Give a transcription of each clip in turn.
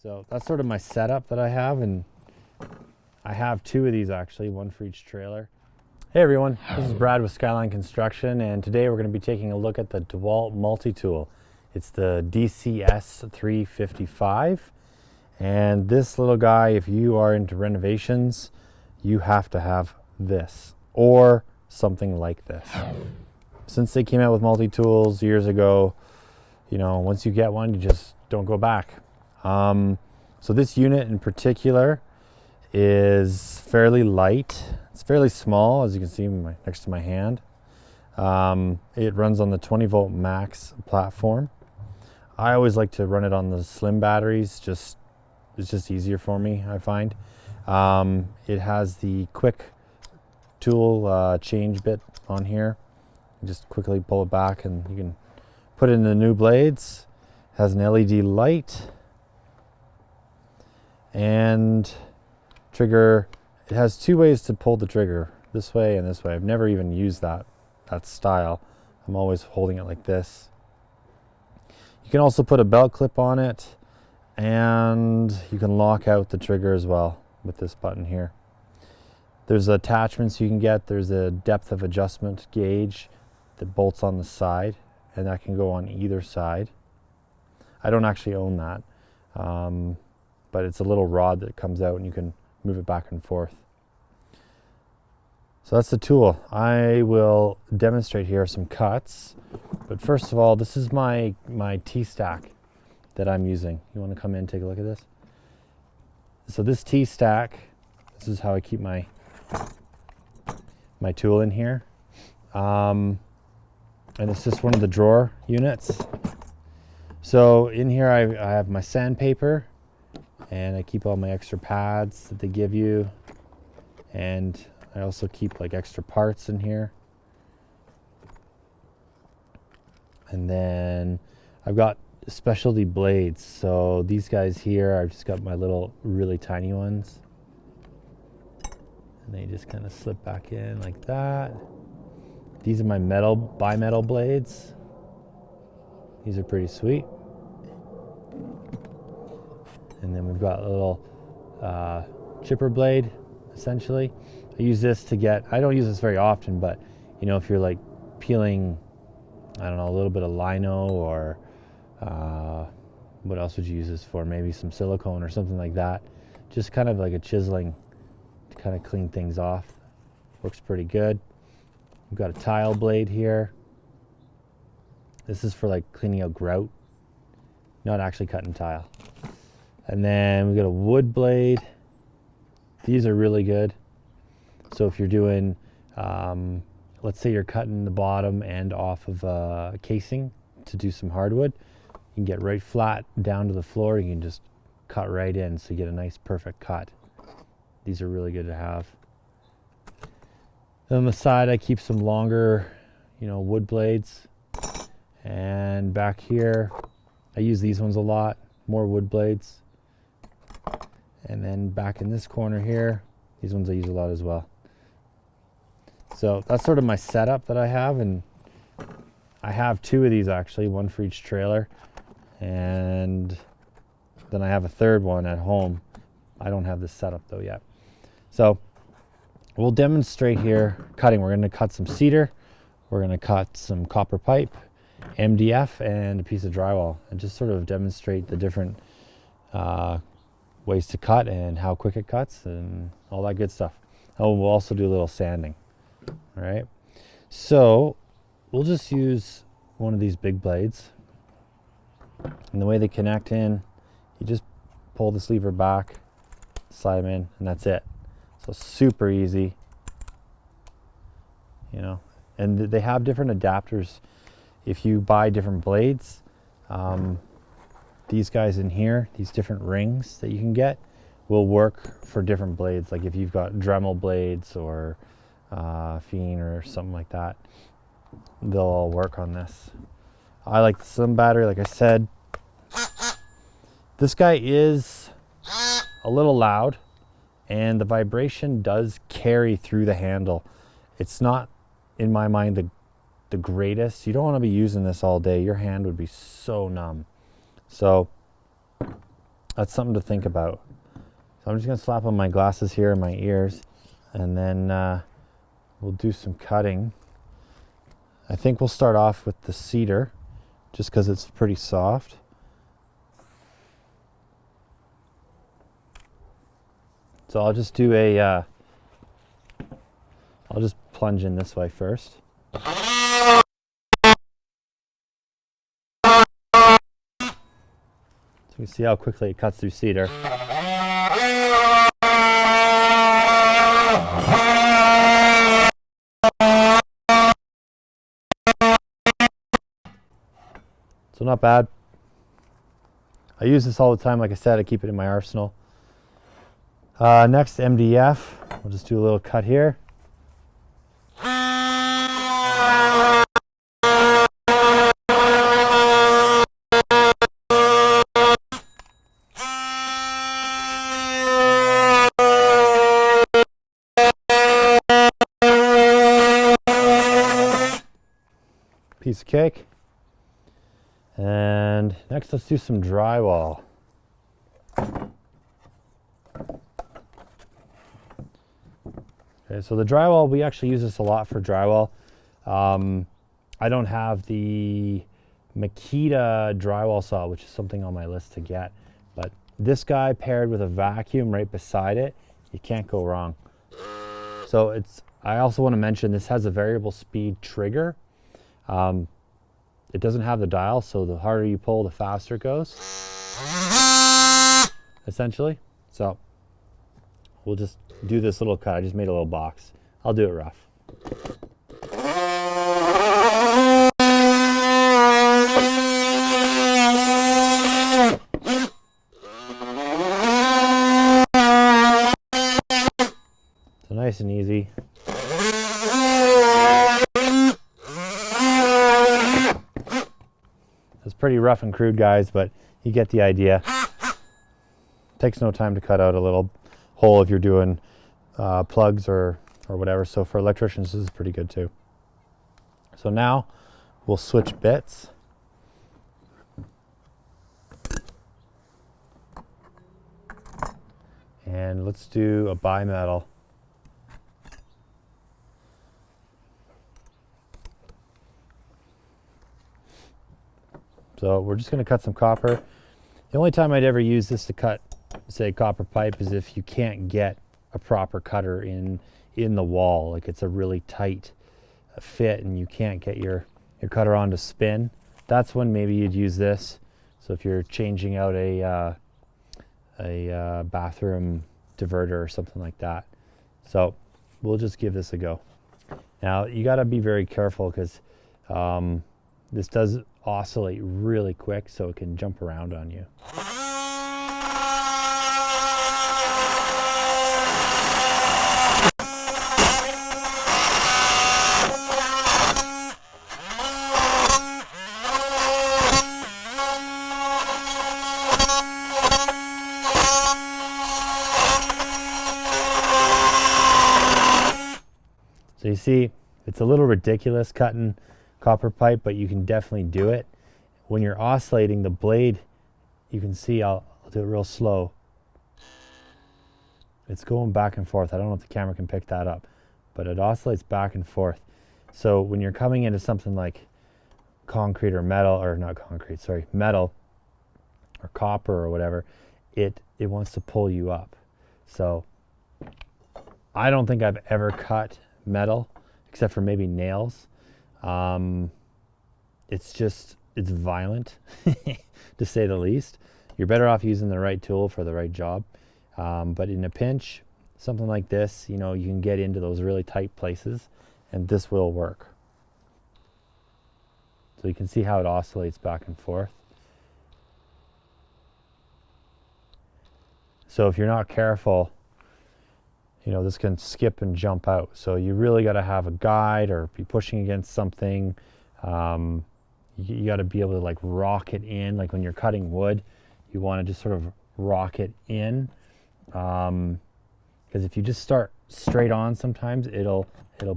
So that's sort of my setup that I have, and I have two of these actually, one for each trailer. Hey everyone, this is Brad with Skyline Construction, and today we're going to be taking a look at the DeWalt MultiTool. It's the DCS 355, and this little guy, if you are into renovations, you have to have this or something like this. Since they came out with multi-tools years ago, you know, once you get one, you just don't go back. So this unit in particular is fairly light. It's fairly small, as you can see next to my hand. It runs on the 20 volt Max platform. I always like to run it on the slim batteries. It's just easier for me, I find. It has the quick tool change bit on here. You just quickly pull it back and you can put it in the new blades. It has an LED light and trigger. It has two ways to pull the trigger, this way and this way. I've never even used that style. I'm always holding it like this. You can also put a belt clip on it, and you can lock out the trigger as well with this button here. There's attachments you can get. There's a depth of adjustment gauge that bolts on the side, and that can go on either side. I don't actually own that, but it's a little rod that comes out and you can move it back and forth. So that's the tool. I will demonstrate here some cuts, but first of all, this is my T-STAK that I'm using. You want to come in and take a look at this? So this T-STAK, this is how I keep my tool in here. And it's just one of the drawer units. So in here I have my sandpaper, and I keep all my extra pads that they give you, and I also keep like extra parts in here. And then I've got specialty blades. So these guys here, I've just got my little really tiny ones, and they just kind of slip back in like that. These are my bimetal blades. These are pretty sweet. And then we've got a little chipper blade, essentially. I use this to get, I don't use this very often, but you know, if you're like peeling, I don't know, a little bit of lino, or what else would you use this for? Maybe some silicone or something like that. Just kind of like a chiseling to kind of clean things off. Works pretty good. We've got a tile blade here. This is for like cleaning out grout, not actually cutting tile. And then we've got a wood blade. These are really good. So if you're doing, let's say you're cutting the bottom end off of a casing to do some hardwood, you can get right flat down to the floor. You can just cut right in, so you get a nice perfect cut. These are really good to have. Then on the side, I keep some longer, you know, wood blades. And back here, I use these ones a lot, more wood blades. And then back in this corner here, these ones I use a lot as well. So that's sort of my setup that I have, and I have two of these actually, one for each trailer, and then I have a third one at home. I don't have this setup though yet. So we'll demonstrate here cutting. We're going to cut some cedar, we're going to cut some copper pipe, MDF, and a piece of drywall, and just sort of demonstrate the different ways to cut and how quick it cuts and all that good stuff. Oh, we'll also do a little sanding. All right, so we'll just use one of these big blades, and the way they connect in, you just pull this lever back, slide them in, and that's it. So super easy, you know. And they have different adapters if you buy different blades. These guys in here, these different rings that you can get, will work for different blades. Like if you've got Dremel blades or Fiend or something like that, they'll all work on this. I like the slim battery, like I said. This guy is a little loud, and the vibration does carry through the handle. It's not, in my mind, the greatest. You don't want to be using this all day. Your hand would be so numb. So that's something to think about. So I'm just going to slap on my glasses here and my ears, and then we'll do some cutting. I think we'll start off with the cedar, just because it's pretty soft. So I'll just do a, I'll just plunge in this way first. So you can see how quickly it cuts through cedar. So not bad. I use this all the time. Like I said, I keep it in my arsenal. Next, MDF. We'll just do a little cut here. Piece of cake. And next, let's do some drywall. Okay, so the drywall, we actually use this a lot for drywall. I don't have the Makita drywall saw, which is something on my list to get, but this guy paired with a vacuum right beside it, you can't go wrong. So I also want to mention this has a variable speed trigger. It doesn't have the dial, so the harder you pull, the faster it goes, essentially. So we'll just do this little cut. I just made a little box. I'll do it rough. So nice and easy. It's pretty rough and crude, guys, but you get the idea. Takes no time to cut out a little hole if you're doing plugs or whatever. So for electricians, this is pretty good too. So now we'll switch bits. And let's do a bimetal. So we're just going to cut some copper. The only time I'd ever use this to cut, say, copper pipe is if you can't get a proper cutter in the wall. Like it's a really tight fit and you can't get your cutter on to spin. That's when maybe you'd use this. So if you're changing out a bathroom diverter or something like that. So we'll just give this a go. Now you got to be very careful because this does oscillate really quick, so it can jump around on you. So you see, it's a little ridiculous cutting copper pipe, but you can definitely do it. When you're oscillating the blade, you can see, I'll do it real slow. It's going back and forth. I don't know if the camera can pick that up, but it oscillates back and forth. So when you're coming into something like concrete or metal, or not concrete, sorry, metal or copper or whatever, it wants to pull you up. So I don't think I've ever cut metal except for maybe nails. It's violent to say the least. You're better off using the right tool for the right job. But in a pinch, something like this, you know, you can get into those really tight places and this will work. So you can see how it oscillates back and forth. So if you're not careful, you know, this can skip and jump out. So you really got to have a guide or be pushing against something. You got to be able to like rock it in. Like when you're cutting wood, you want to just sort of rock it in. Because if you just start straight on, sometimes it'll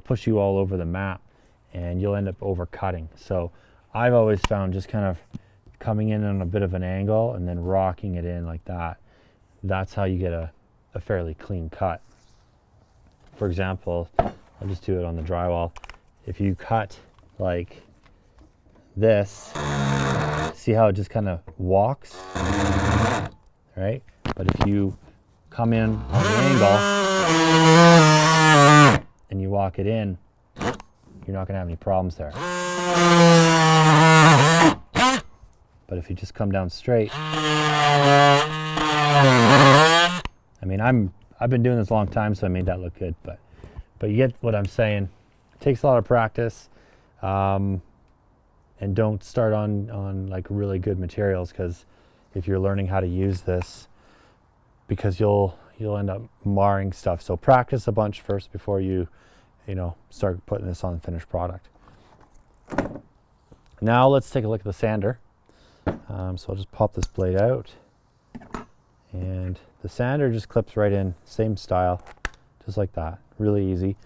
push you all over the map and you'll end up over cutting. So I've always found just kind of coming in on a bit of an angle and then rocking it in like that. That's how you get a fairly clean cut. For example, I'll just do it on the drywall. If you cut like this, see how it just kind of walks, right? But if you come in on the angle and you walk it in, you're not going to have any problems there. But if you just come down straight, I mean, I've been doing this a long time, so I made that look good, but you get what I'm saying. It takes a lot of practice, and don't start on like really good materials, because if you're learning how to use this, because you'll end up marring stuff. So practice a bunch first before you start putting this on the finished product. Now let's take a look at the sander. So I'll just pop this blade out, and the sander just clips right in, same style, just like that, really easy.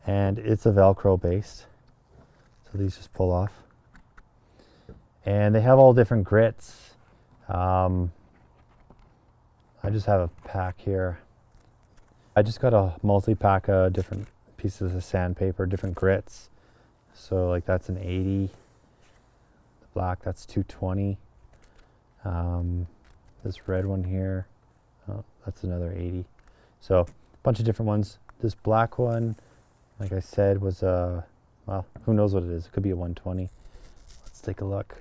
And it's a Velcro based, so these just pull off. And they have all different grits. I just have a pack here. I just got a multi-pack of different pieces of sandpaper, different grits. So like that's an 80, the black, that's 220. This red one here, oh, that's another 80. So a bunch of different ones. This black one, like I said, was well, who knows what it is. It could be a 120. Let's take a look.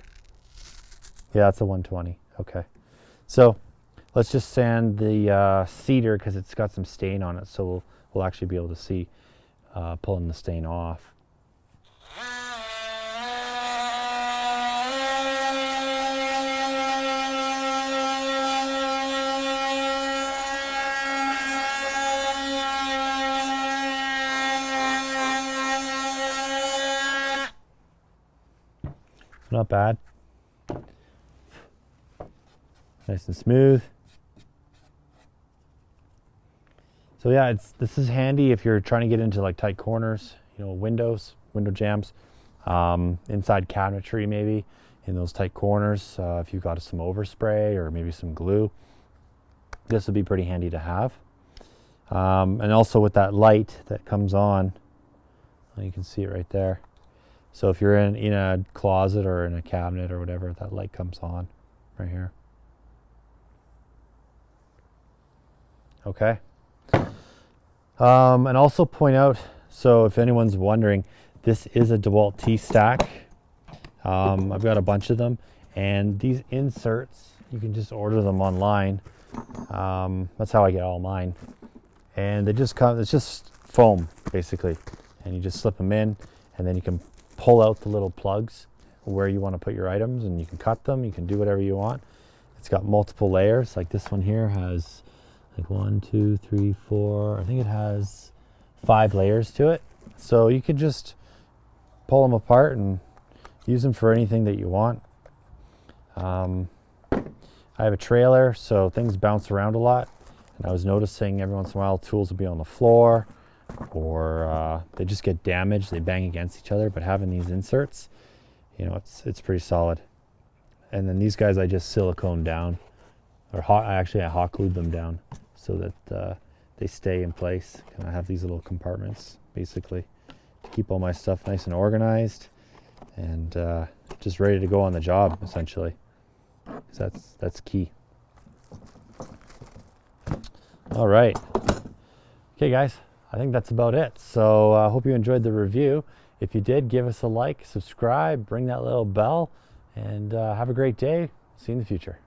Yeah, it's a 120. Okay. So let's just sand the cedar, because it's got some stain on it. So we'll actually be able to see pulling the stain off. Not bad. Nice and smooth. So yeah, this is handy if you're trying to get into like tight corners, window jambs, inside cabinetry maybe, in those tight corners. If you've got some overspray or maybe some glue, this would be pretty handy to have. And also with that light that comes on, you can see it right there. So if you're in a closet or in a cabinet or whatever, that light comes on right here. Okay. And also point out, so if anyone's wondering, this is a DeWalt T-STAK. I've got a bunch of them, and these inserts, you can just order them online. That's how I get all mine. And they just come, it's just foam basically, and you just slip them in, and then you can pull out the little plugs where you want to put your items, and you can cut them, you can do whatever you want. It's got multiple layers, like this one here has like 1, 2, 3, 4, I think it has 5 layers to it. So you could just pull them apart and use them for anything that you want. I have a trailer, so things bounce around a lot, and I was noticing every once in a while tools will be on the floor, or they just get damaged, they bang against each other. But having these inserts, it's pretty solid. And then these guys I just silicone down, or I hot glued them down so that they stay in place. And I have these little compartments basically to keep all my stuff nice and organized, and just ready to go on the job essentially. So that's key. All right. Okay guys, I think that's about it. So I hope you enjoyed the review. If you did, give us a like, subscribe, ring that little bell, and have a great day. See you in the future.